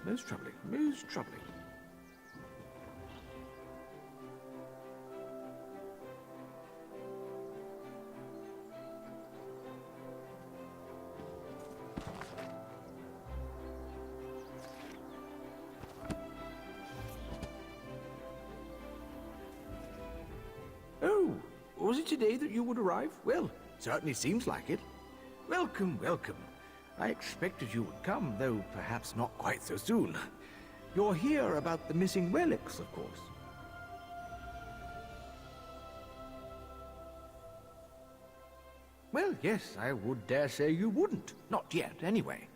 most troubling, most troubling. Oh, was it today that you would arrive? Well, certainly seems like it. Welcome, welcome. I expected you would come, though perhaps not quite so soon. You're here about the missing relics, of course. Well, yes, I would dare say you wouldn't. Not yet, anyway.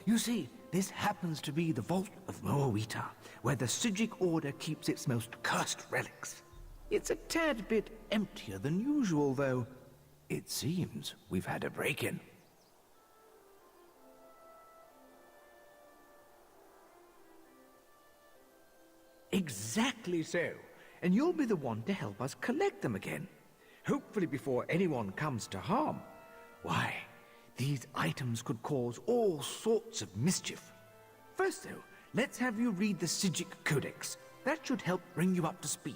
You see, this happens to be the Vault of Moawita, where the Psijic Order keeps its most cursed relics. It's a tad bit emptier than usual, though. It seems we've had a break-in. Exactly so. And you'll be the one to help us collect them again. Hopefully before anyone comes to harm. Why, these items could cause all sorts of mischief. First, though, let's have you read the Psijic Codex. That should help bring you up to speed.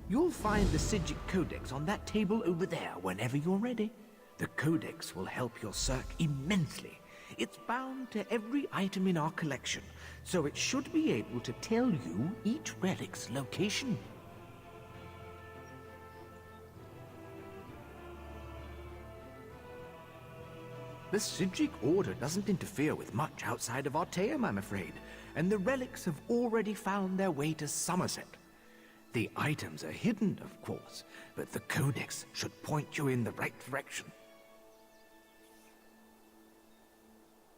You'll find the Psijic Codex on that table over there whenever you're ready. The Codex will help your search immensely. It's bound to every item in our collection, so it should be able to tell you each relic's location. The Psijic Order doesn't interfere with much outside of Artaeum, I'm afraid, and the relics have already found their way to Summerset. The items are hidden, of course, but the Codex should point you in the right direction.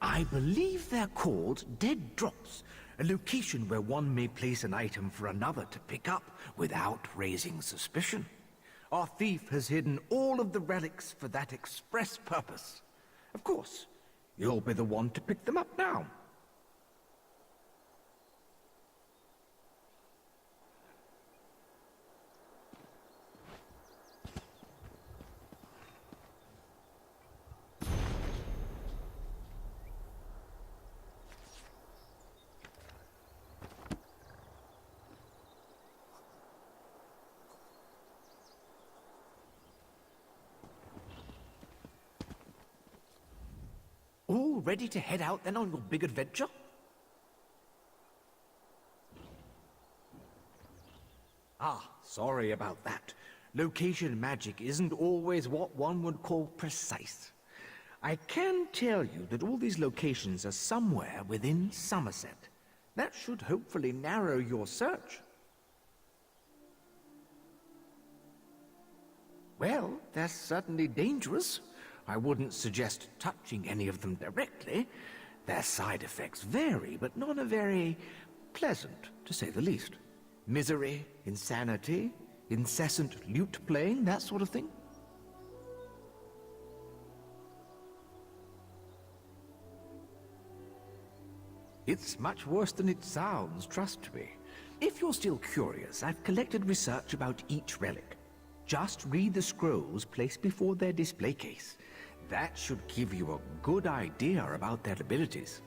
I believe they're called dead drops, a location where one may place an item for another to pick up without raising suspicion. Our thief has hidden all of the relics for that express purpose. Of course, you'll be the one to pick them up now. All ready to head out then on your big adventure? Ah, sorry about that. Location magic isn't always what one would call precise. I can tell you that all these locations are somewhere within Summerset. That should hopefully narrow your search. Well, they're certainly dangerous. I wouldn't suggest touching any of them directly. Their side effects vary, but none are very pleasant, to say the least. Misery, insanity, incessant lute playing, that sort of thing. It's much worse than it sounds, trust me. If you're still curious, I've collected research about each relic. Just read the scrolls placed before their display case. That should give you a good idea about their abilities.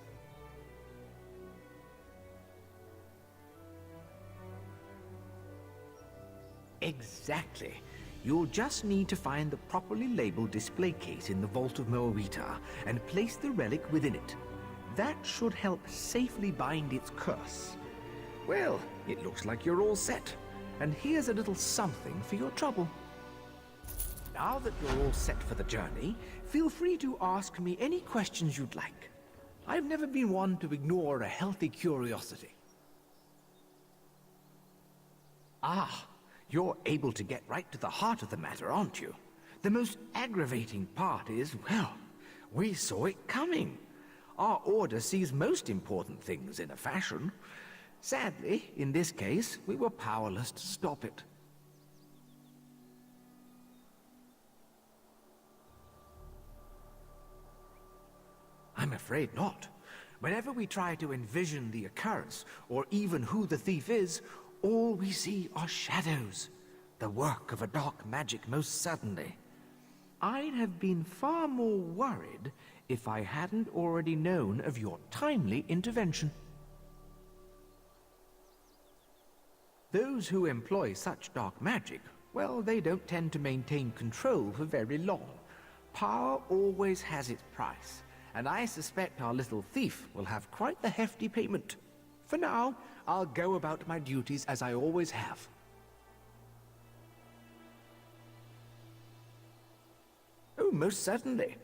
Exactly. You'll just need to find the properly labeled display case in the Vault of Moawita and place the relic within it. That should help safely bind its curse. Well, it looks like you're all set. And here's a little something for your trouble. Now that you're all set for the journey, feel free to ask me any questions you'd like. I've never been one to ignore a healthy curiosity. Ah, you're able to get right to the heart of the matter, aren't you? The most aggravating part is, well, we saw it coming. Our order sees most important things in a fashion. Sadly, in this case, we were powerless to stop it. I'm afraid not. Whenever we try to envision the occurrence, or even who the thief is, all we see are shadows. The work of a dark magic, most certainly. I'd have been far more worried if I hadn't already known of your timely intervention. Those who employ such dark magic, well, they don't tend to maintain control for very long. Power always has its price, and I suspect our little thief will have quite the hefty payment. For now, I'll go about my duties as I always have. Oh, most certainly.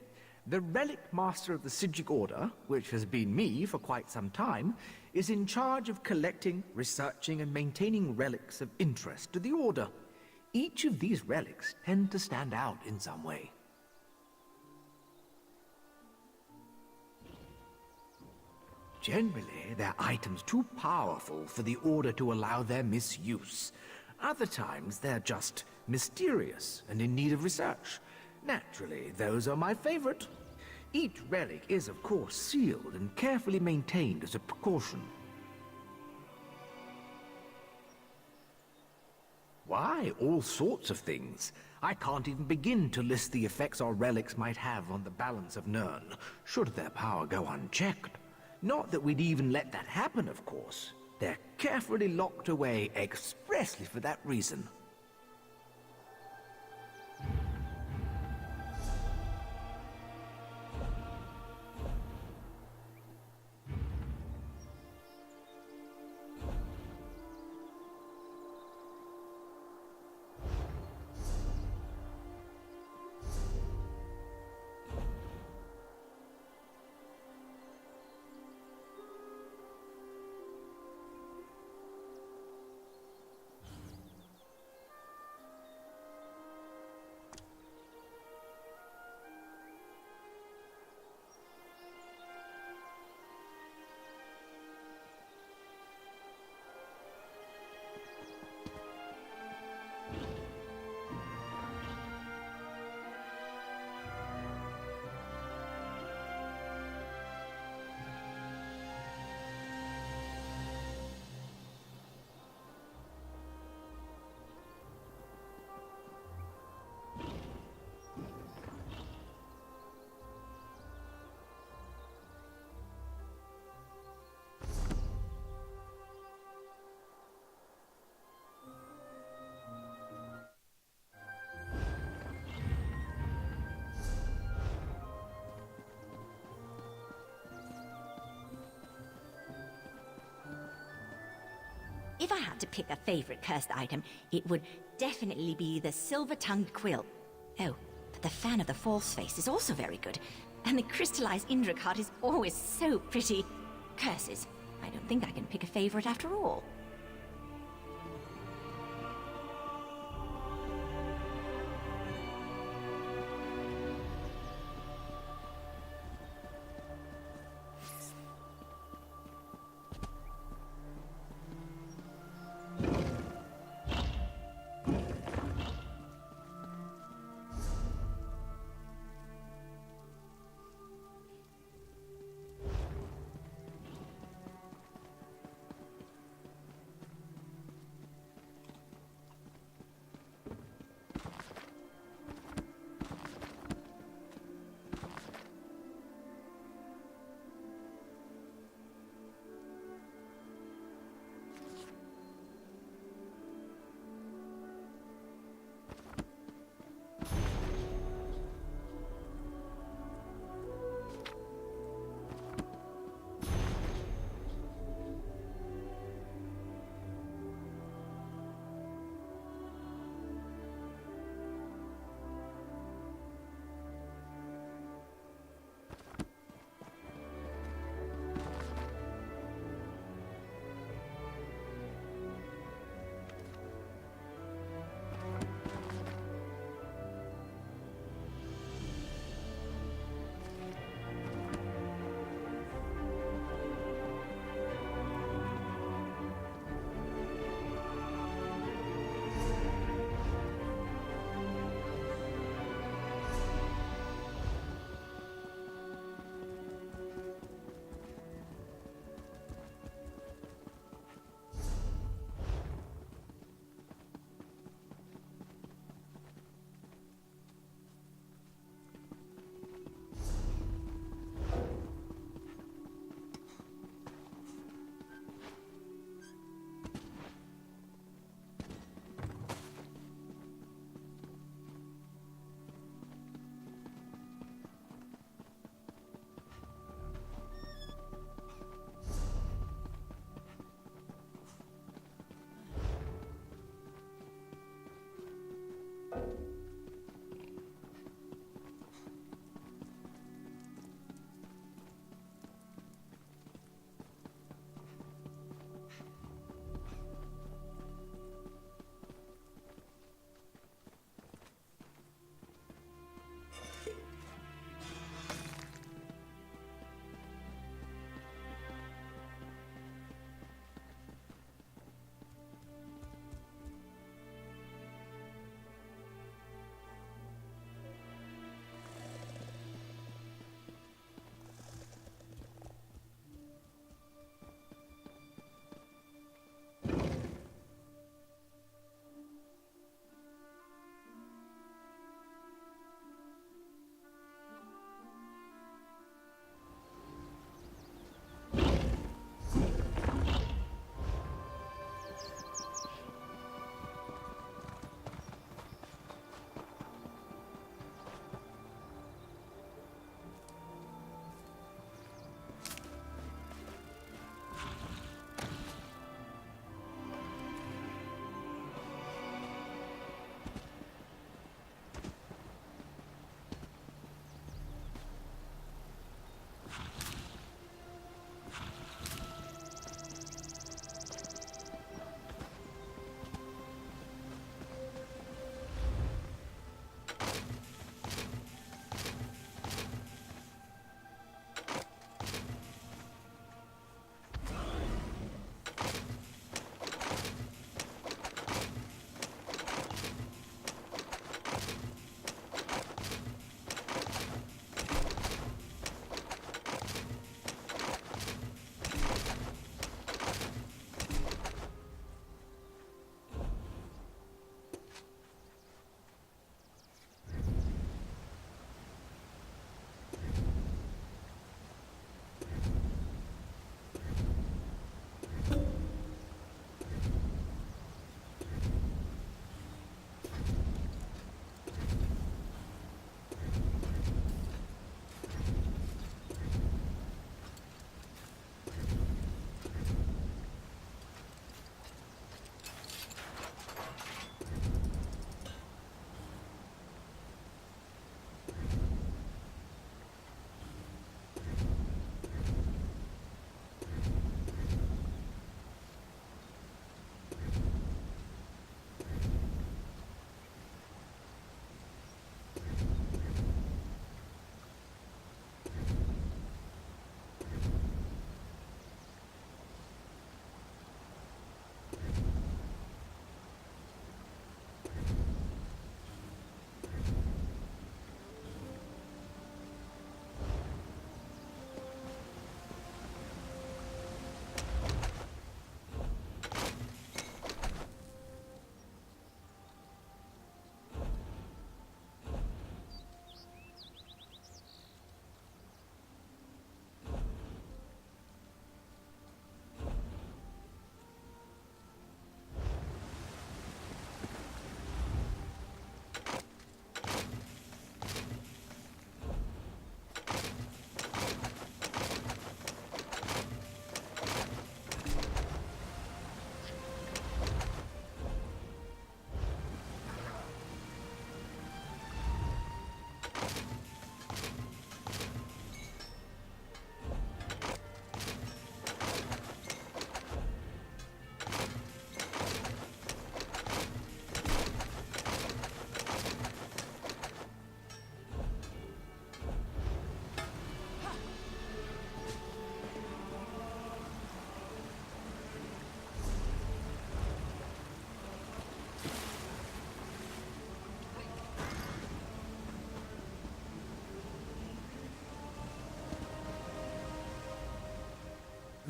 The Relic Master of the Sigic Order, which has been me for quite some time, is in charge of collecting, researching, and maintaining relics of interest to the Order. Each of these relics tend to stand out in some way. Generally, they're items too powerful for the Order to allow their misuse. Other times, they're just mysterious and in need of research. Naturally, those are my favorite. Each relic is, of course, sealed and carefully maintained as a precaution. Why, all sorts of things. I can't even begin to list the effects our relics might have on the balance of Nirn, should their power go unchecked. Not that we'd even let that happen, of course. They're carefully locked away expressly for that reason. If I had to pick a favorite cursed item, it would definitely be the silver-tongued quill. Oh, but the fan of the false face is also very good. And the crystallized Indra card is always so pretty. Curses. I don't think I can pick a favorite after all.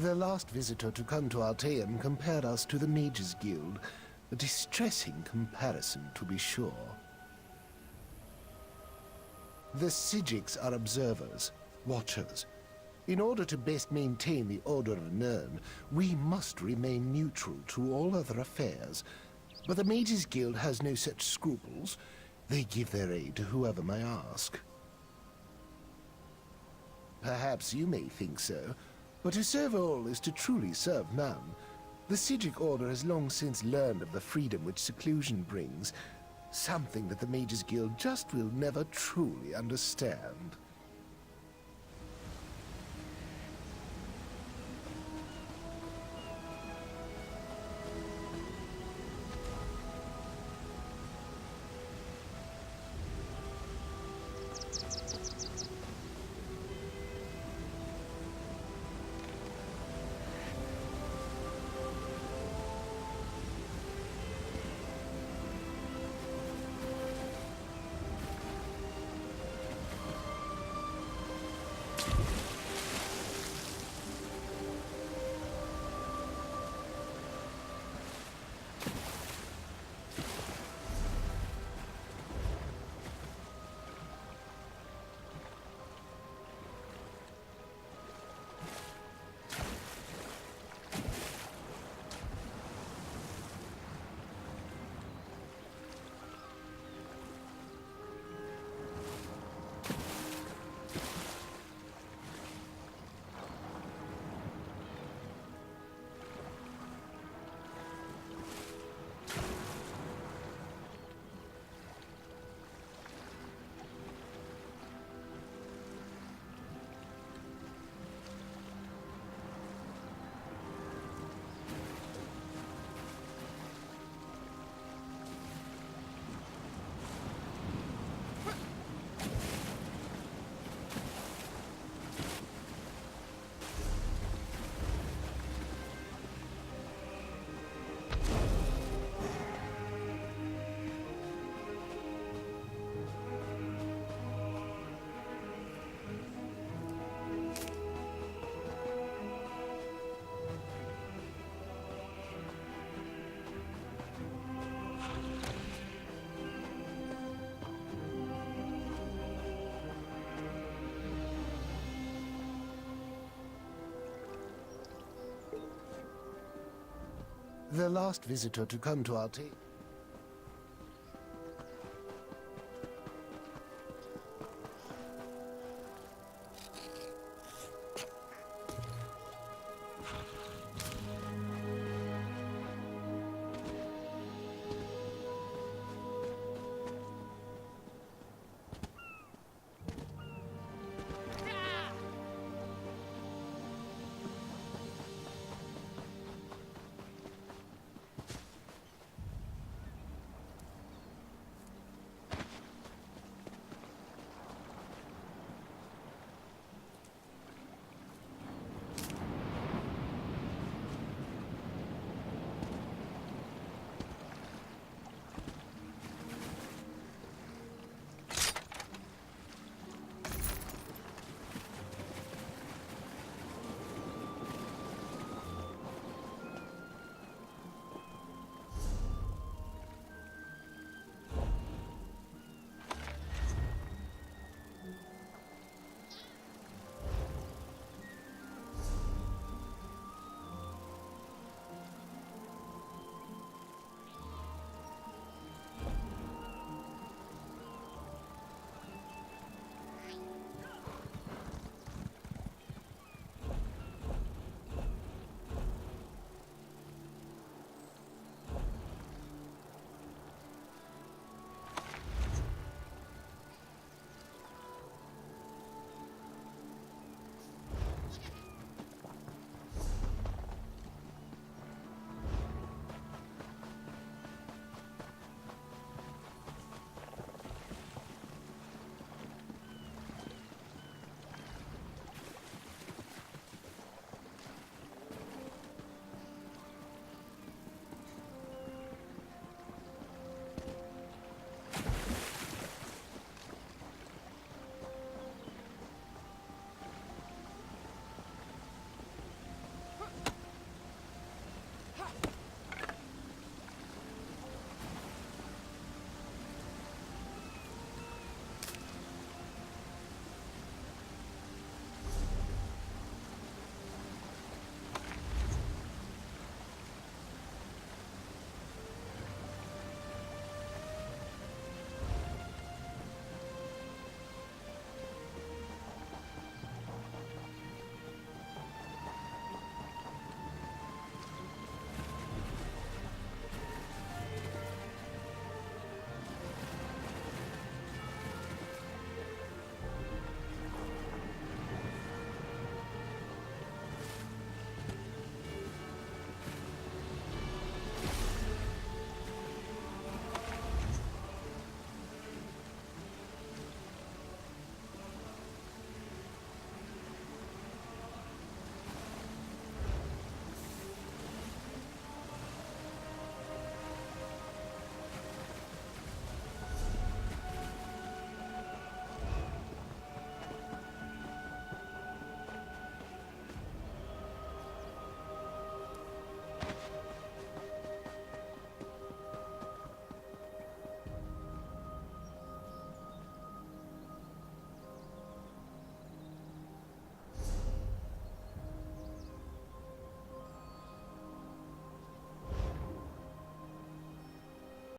The last visitor to come to Alteum compared us to the Mages Guild. A distressing comparison, to be sure. The Psijics are observers, watchers. In order to best maintain the order of Nirn, we must remain neutral to all other affairs. But the Mages Guild has no such scruples. They give their aid to whoever may ask. Perhaps you may think so, but to serve all is to truly serve none. The Psijic Order has long since learned of the freedom which seclusion brings, something that the Mages Guild just will never truly understand. The last visitor to come to Alteum.